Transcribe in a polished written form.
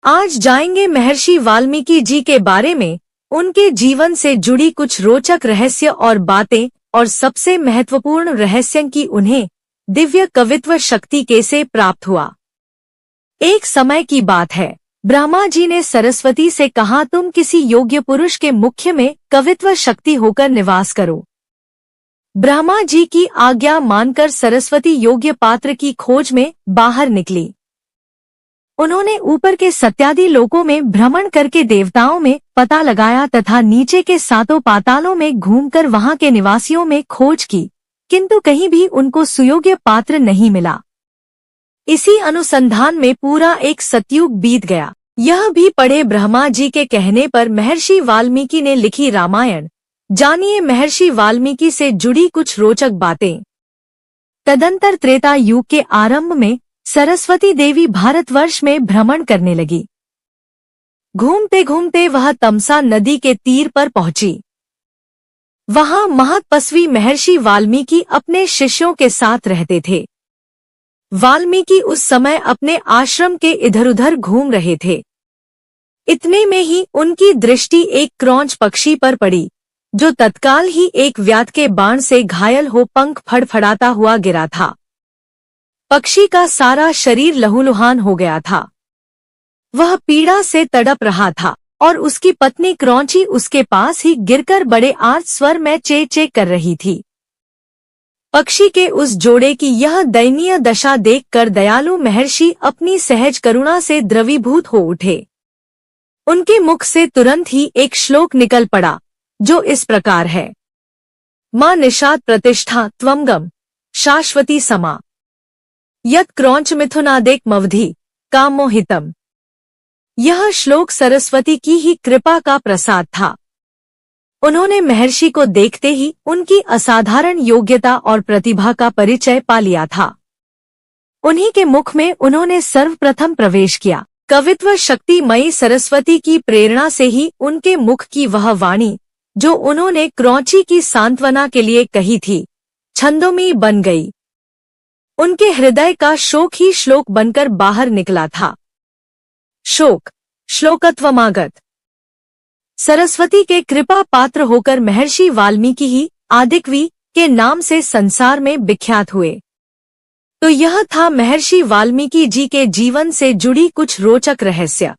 आज जानेंगे महर्षि वाल्मीकि जी के बारे में, उनके जीवन से जुड़ी कुछ रोचक रहस्य और बातें, और सबसे महत्वपूर्ण रहस्य कि उन्हें दिव्य कवित्व शक्ति कैसे प्राप्त हुआ। एक समय की बात है, ब्रह्मा जी ने सरस्वती से कहा, तुम किसी योग्य पुरुष के मुख में कवित्व शक्ति होकर निवास करो। ब्रह्मा जी की आज्ञा मानकर सरस्वती योग्य पात्र की खोज में बाहर निकली। उन्होंने ऊपर के सत्यादि लोकों में भ्रमण करके देवताओं में पता लगाया तथा नीचे के सातों पातालों में घूमकर वहां के निवासियों में खोज की, किंतु कहीं भी उनको सुयोग्य पात्र नहीं मिला। इसी अनुसंधान में पूरा एक सतयुग बीत गया। यह भी पढ़े ब्रह्मा जी के कहने पर महर्षि वाल्मीकि ने लिखी रामायण। जानिए महर्षि वाल्मीकि से जुड़ी कुछ रोचक बातें। तदंतर त्रेता युग के आरंभ में सरस्वती देवी भारतवर्ष में भ्रमण करने लगी। घूमते घूमते वह तमसा नदी के तीर पर पहुंची। वहां महतपस्वी महर्षि वाल्मीकि अपने शिष्यों के साथ रहते थे। वाल्मीकि उस समय अपने आश्रम के इधर-उधर घूम रहे थे। इतने में ही उनकी दृष्टि एक क्रौंच पक्षी पर पड़ी, जो तत्काल ही एक व्याध के बाण से घायल हो पंख फड़फड़ाता हुआ गिरा था। पक्षी का सारा शरीर लहूलुहान हो गया था। वह पीड़ा से तड़प रहा था और उसकी पत्नी क्रौंची उसके पास ही गिरकर बड़े आर्त स्वर में चे चे कर रही थी। पक्षी के उस जोड़े की यह दयनीय दशा देखकर दयालु महर्षि अपनी सहज करुणा से द्रवीभूत हो उठे। उनके मुख से तुरंत ही एक श्लोक निकल पड़ा, जो इस प्रकार है। मां निषाद प्रतिष्ठा त्वंगम शाश्वती समा यत् क्रौंच मिथुनादेक मवधि कामोहितम। यह श्लोक सरस्वती की ही कृपा का प्रसाद था। उन्होंने महर्षि को देखते ही उनकी असाधारण योग्यता और प्रतिभा का परिचय पा लिया था। उन्हीं के मुख में उन्होंने सर्वप्रथम प्रवेश किया। कवित्व शक्तिमयी सरस्वती की प्रेरणा से ही उनके मुख की वह वाणी, जो उन्होंने क्रौंची की सांत्वना के लिए कही थी, छंदोमयी बन गई। उनके हृदय का शोक ही श्लोक बनकर बाहर निकला था। शोक श्लोकत्वमागत। सरस्वती के कृपा पात्र होकर महर्षि वाल्मीकि ही आदिकवि के नाम से संसार में विख्यात हुए। तो यह था महर्षि वाल्मीकि जी के जीवन से जुड़ी कुछ रोचक रहस्य।